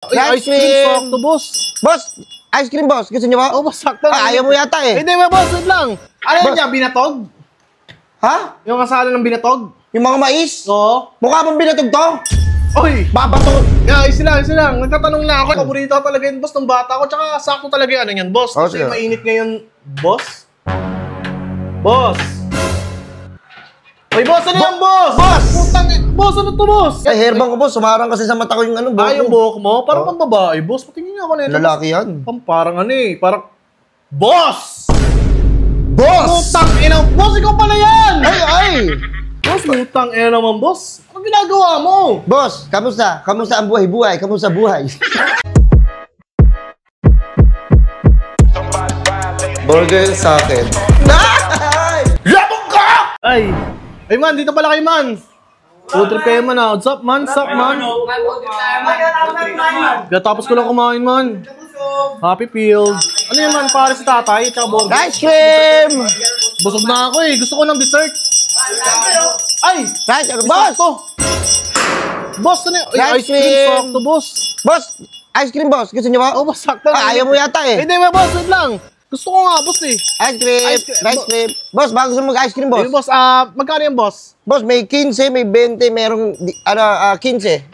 Ay, ice cream, sakto, boss. Boss, ice cream, boss. Gusto niyo ba? Oh, boss, sakto. Ayaw mo yata eh. Hindi, boss, wait lang. Ano yan niya, binatog? Ha? Yung kasala ng binatog? Yung mga mais? Oo. Mukha bang binatog to? Oy! Babato. Yeah, isa lang. Nagtatanong na ako. Paborito ko talaga yun, boss, ng bata ko. Tsaka sakto talaga yung ano yan, boss. Oh, Kasi sige. mainit ngayon, boss. Boss! Oy, boss, ano yan, boss? Boss! Putang, boss, ano to, boss? Ay, hairbang ko, boss. Sumarang kasi sa mata ko yung ano, buhok. Yung buhok mo? Parang pang babae, boss. Patingin nga ako na ito. Lalaki yan. Parang ano eh, parang... Boss! Boss! Putang ina, boss, ikaw pala yan! Ay! Boss, putang ina naman, boss. Ano ginagawa mo? Boss, kamusta? Kamusta ang buhay-buhay? Kamusta buhay? Burger sa akin. Labog ka! Ay man, dito pala kayo, man. Food trip kayo, man, ah. What's up, man? Tapos ko lang kumain, man. Happy Field. Ano yun, man? Para si tatay, tsaka burger. Ice cream! Busog na ako, eh. Gusto ko ng dessert. Ay! Rice cream, boss! Boss, ano yun? Ice cream! Sakto, boss. Boss, ice cream, boss. Gusto niyo ba? Oh, boss, sakto. Ayaw mo yata eh. Hindi, boss, wait lang. Gusto ko nga, boss, eh. Ice cream! Ice cream! Boss, bago gusto mo mag-ice cream, boss? Hey, boss, magkano yung boss? Boss, may 15, may 20, merong, 15, 10.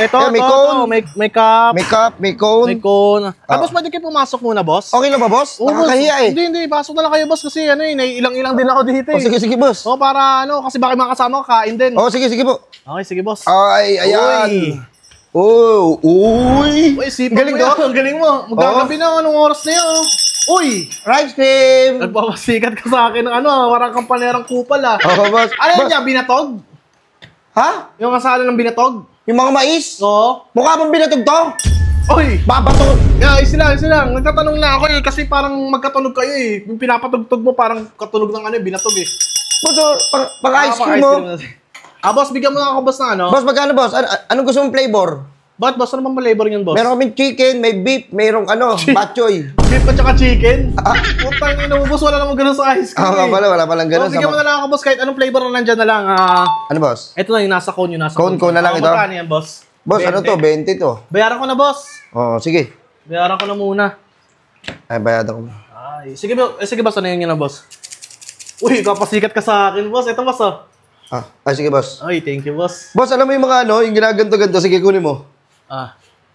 Ito, may cone. may cup. May cup, may cone. May cone. Boss, pwede kayo pumasok muna, boss? Okay lang ba, boss? Oo, Nakakahiya eh. Hindi. Pasok na lang kayo, boss, kasi ano eh, naiilang-ilang din ako dito eh. Sige, boss. Para ano, kasi baka mga kasama ko, kain din. Sige po. Okay, sige, boss. Ay, ayan. Uy. Uy, sipa galing mo yan. Ang galing mo. Magagabi na, anong oras na yun? Uy! Rice cream! Nagpapasikat ka sa akin ng parang kampanerang kupal boss. Ano yan dyan, binatog? Ha? Yung kasala ng binatog? Yung mga mais? Oo. Mukha bang binatog to? Uy! Babato. Yeah, isa lang. Nagtatanong na ako eh, kasi parang magkatunog kayo eh. Yung pinapatugtog mo parang katunog ng binatog eh. Boss, pang-ice cream mo. Boss, bigyan mo na ako, boss, na ano? Boss, magkano, boss? Anong gusto mong flavor? Ba't, boss? Ano bang flavor niyan, boss? Meron kaming chicken, may beef, mayroong batchoy. Beef at saka chicken? Putang ina mo, boss, wala namang ganun sa ice cream. Wala palang ganun. Bigyan mo na lang ako, boss, kahit anong flavor na nandyan na lang. Ano, boss? Ito na yung nasa cone, Cone na lang ito. Magkano yan, boss? Boss, 20. Ano to? 20 to. Bayaran ko na, boss. Sige. Bayaran ko na muna. Ay, bayaran ko. Sige, boss, ano yun na, boss? Uy, kapasikat ka sa akin, boss. Ito, boss, sige, boss. Ay, thank you, boss. Boss, alam mo yung mga yung ginaganto-ganto. Sige, kunin mo.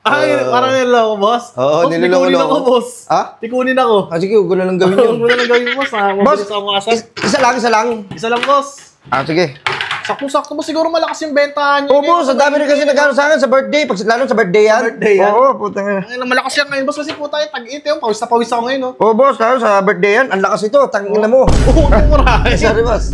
Parang niloloko, boss. Oo, niloloko. Tikunin ako, boss. Tikunin ako. Sige, huwag ko na lang gawin yun. Huwag mo na lang gawin, boss. Boss, isa lang. Isa lang, boss. Sige. Sakto-sakto mo, siguro malakas yung bentahan niyo. Boss, ang dami rin kasi nagkano sa akin sa birthday. Lalo sa birthday yan. Oo, puta nga. Malakas yan ngayon, boss, kasi puta yung tag-ite yung pawis na pawis ako ngayon, no? Boss, sa birthday yan. Ang lakas ito, tangina mo. Oo, tumurahin. Sorry, boss.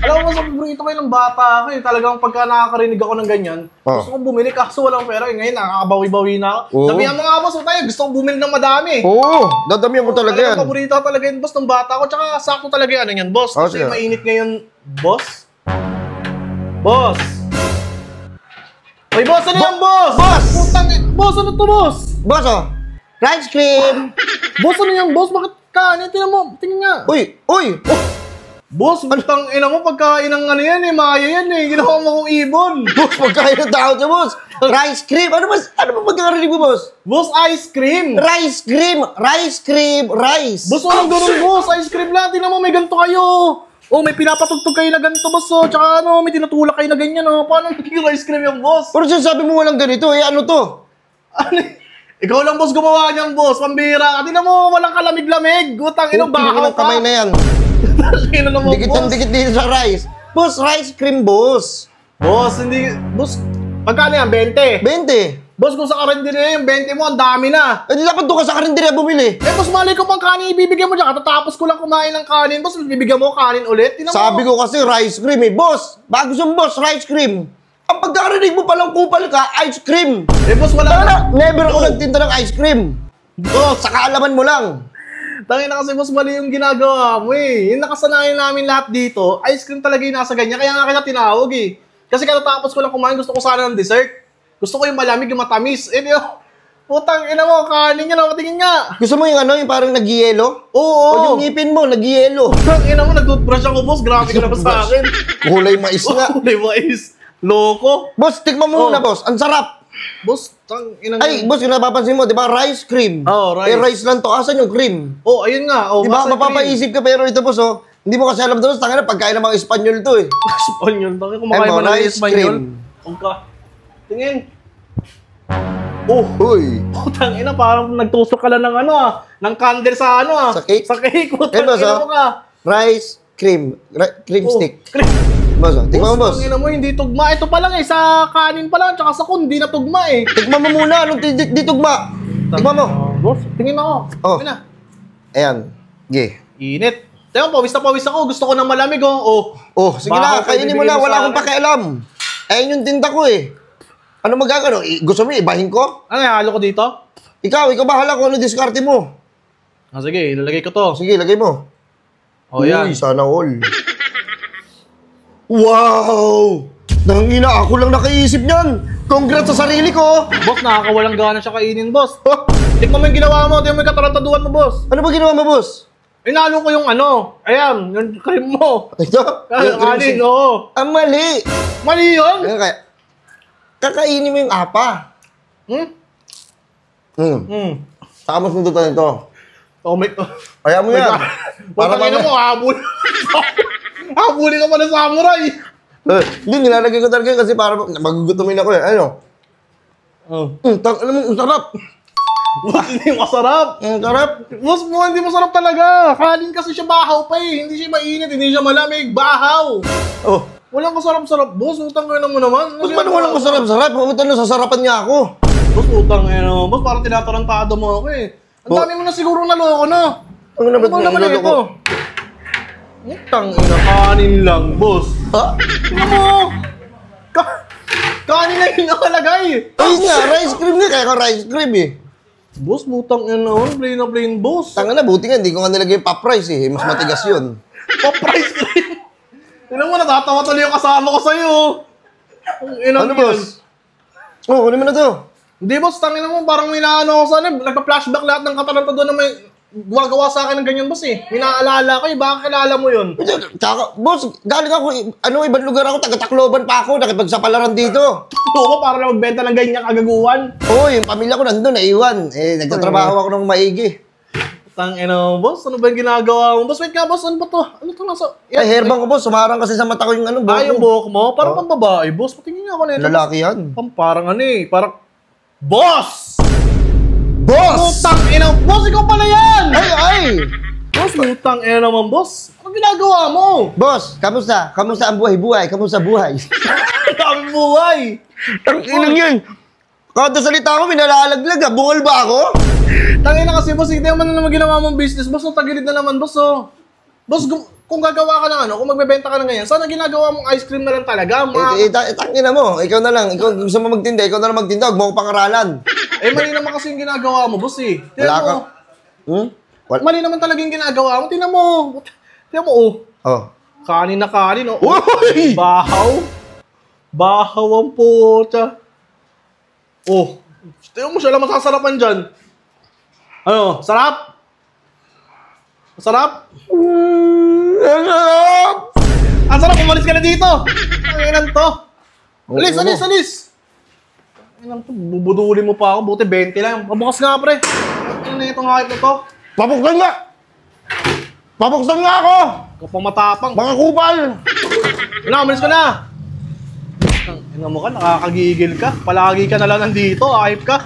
Alam mo, sa paborito ko ng bata ako, talagang pagka nakakarinig ako ng ganyan, gusto kong bumili, kaso walang pera. Ngayon, nakakabawi-bawi na ako. Sabihan mo nga, boss, gusto kong bumili ng madami. Oo, dadamihan mo talaga yan. Paborito talaga yun, boss, ng bata ko. Tsaka sakto talaga yan, boss. Kasi mainit ngayon, boss. Boss! Uy, boss! Ano yan, boss? Boss! Putang, boss, ano to, boss? Boss, rice cream! Boss, ano yan, boss? Bakit kanin? Tingnan mo, tingnan nga. Uy! Boss, putang ina mo, pagkain ng yan maya yan ginawa mo kong ibon. Boss, pagkain ng tao niya, boss. Rice cream! Ano ba magkakarinig mo, boss? Boss, ice cream! Rice cream! Rice! Boss, walang ganun, boss. Ice cream lang. Tingnan mo, may ganito kayo. May pinapatugtog kayo na ganito, boss, Tsaka may tinutulak kayo na ganyan, Paano nagiging ice cream yung boss? Pero sinasabi mo walang ganito, ano to? Ikaw lang, boss, gumawa niyan, boss. Pambira. Tingnan mo, walang kalamig-lamig. Utang, inong bahaw ka. Kamay na yan. Tingnan mo, boss. Dikit dito sa rice. Boss, rice cream, boss. Boss, hindi, boss. Pagkano yan? 20? 20. Boss, kung sa karinderya yung 20 mo, ang dami na. Dapat doon ka sa karinderya bumili. Boss, mali ko pang kanin ibibigay mo dyan. Katatapos ko lang kumain ng kanin. Boss, bibigyan mo kanin ulit. Sabi ko kasi rice cream Boss, bago yung boss, rice cream. Ang pagkarinig mo palang kupal ka, ice cream. Boss, wala na. Never ako nagtinda ng ice cream. Boss, sa kaalaman mo lang. Tangin na kasi, boss, mali yung ginagawa mo Yung nakasanayan namin lahat dito, ice cream talaga yung nasa ganyan. Kaya nga kita tinawag Kasi katatapos ko lang kumain, gusto ko sana ng dessert. Gusto ko yung malamig, yung matamis. Putang ina mo, kanin yan, patingin nga. Gusto mo yung yung parang nag-yelo? Oo. O yung ngipin mo, nag-yelo. Putang ina mo, nag-toothbrush ako, boss. Grabe ka naman sa akin. Kulay mais nga. Kulay mais. Loko. Boss, tikman mo muna, boss. Ang sarap. Boss, inang... Ay, boss, kung napapansin mo, di ba, rice cream. Oh, rice. Eh, rice lang to. Asan yung cream? Oh, ayun nga. Oh, Di ba, masa mapapaisip ka, pero ito, boss, oh. Hindi mo kasi alam doon, tanga na, pagkain ng mga Espanyol to, eh. Espanyol. Bakit kumakain mo ng rice Espanyol? cream. Pagka. Tingin. Oh, Uy. putang ina, parang nagtusok ka lang ng ano ng candle sa ano Sa cake? Sa cake, putang boss, ina oh. mo ka. Rice cream. Cream Oh, stick. cream. Boss, oh. Tingnan mo, boss. Putang ina mo, hindi tugma. Ito pa lang eh, sa kanin pa lang, tsaka sa kun, hindi na tugma eh. Tignan mo muna, anong di tugma? Tignan mo. Boss, tingin ako. Oh. Tingin na. Ayan. Ge. Init. Teka, pawis na pawis ako. Gusto ko ng malamig, oh. Oh, sige Baho, na, kainin mo bibigay na, mo wala sa akong akin. pakialam. Ayun yung tinta ko eh. Ano magagano? Gusto mo ibahin ko? Ano, halo ko dito? Ikaw bahala kung ano diskarte mo. Ah, sige, ilalagay ko to. Sige, lagay mo. Oh, yan. Uy, sana all. Wow! Nangina, ako lang nakaisip niyan. Congrats sa sarili ko. Boss, nakakawalang gana siya kainin, boss. Tingnan mo yung ginawa mo, tingnan mo yung katarantaduhan mo, boss. Ano ba ginawa mo, boss? Inalo ko yung ano, ayan, yung cream mo. Ito? Yung kanin, oo. Ang mali. Mali yun. Ano kaya? Kakainin mo yung apa. Hmm? Saka mas sundutan ito. Oh, may... Kaya mo yan. Para mo, habul. Habulin ka pa ng samurai. Hindi, nilalagay ko talaga kasi para magugutumin ako eh. Ano? Oh. Alam mo, ang sarap. Boss, hindi masarap. Ang sarap. Boss mo, hindi masarap talaga. Kanin kasi siya bahaw pa eh. Hindi siya mainit, hindi siya malamig. Bahaw. Oh. Walang kasarap-sarap, boss. Utang ka mo naman. Ba't paano walang masarap-sarap? Pumunta na sasarapan niya ako. Boss, utang ka naman. Boss, parang tinatarantado mo ako eh. Ang dami mo na siguro naloko na. Ang naman Ano naman naloko? ito? Utang ina, kanin lang, boss. Ha? Tingnan mo. Kanin lang yung nakalagay. Ayun nga, rice cream nga. Kaya ko rice cream eh. Boss, butang yan naman. Plain na plain, boss. Tanga na, buti nga. Hindi ko nga nilagay yung pop rice eh. Mas matigas yun. Pa-price cream. Tingnan mo, natatawa tuloy yung kasama ko sa'yo. Ang inang Ano, yan. boss? Oh, kunin mo na to. Hindi, boss. Tangin mo, parang may naano ako sana. Nagpa-flashback lahat ng katalanta doon na may gumagawa sa akin ng ganyan, boss eh. May naalala ko eh. Baka kilala mo yun. Tsaka, boss, galing ako, ibang lugar ako, taga-Tacloban pa ako, nakipagsapalaran dito. Oo, para na magbenta ng ganyan kagaguhan. Oo, yung pamilya ko nandun, naiwan. Eh, nagtatrabaho ako ng maigi. Tangina, boss. Ano ba yung ginagawa mo? Boss, wait nga, boss. Ano ba to? Ano to nasa... Ay, hairbang ko, boss, sumarang kasi sa mata ko yung ano, buhok Ah, yung ko. buhok mo? Parang pambabae, boss. Patingin nga ako nito. Lalaki yan. Parang ano eh. Parang... Boss! Boss! Putang ina, boss! Ikaw pala yan! Ay! Boss, putang ina naman, boss. Ano ginagawa mo? Boss, kamusta? Kamusta ang buhay-buhay? Kamusta buhay? Dami buhay! Ang inang yun. Kada salita ko, minalalaglag ah. Bungal ba ako? Tangina kasi, boss. Hindi naman naman ginawa mong business, boss. Tagilid na naman, boss, oh. Boss, kung gagawa ka ng ano, kung magbebenta ka ng ganyan, sana ginagawa mong ice cream na lang talaga. Tangina mo. Ikaw na lang. Ikaw gusto mo magtinda. Ikaw na lang magtinda. Huwag mo ko pangaralan. Eh, mali naman kasi yung ginagawa mo, boss, eh. Tingnan Wala ka. mo. Wala. Mali naman talaga yung ginagawa mo. Tingnan mo. Tingnan mo, oh. Oh. Kanin na kanin, oh. Uy! Bahaw. Bahaw ang puta. Oh. Tingnan mo siya lang masasarapan dyan. Ano? Sarap? Masarap? Ang sarap! Ang sarap, umalis ka na dito! Ang inan to! Alis, Oo. alis, alis! Ang inan to, bubudulin mo pa ako, buti 20 lang. Pabukas nga, pre. Ano na itong hype na to? Papuksan nga! Papuksan nga ako! Kapang matapang. Mga kupal! Ano, umalis ka na! Ang ina mo ka, nakakagigil ka. Palagi ka na lang nandito, hype ka.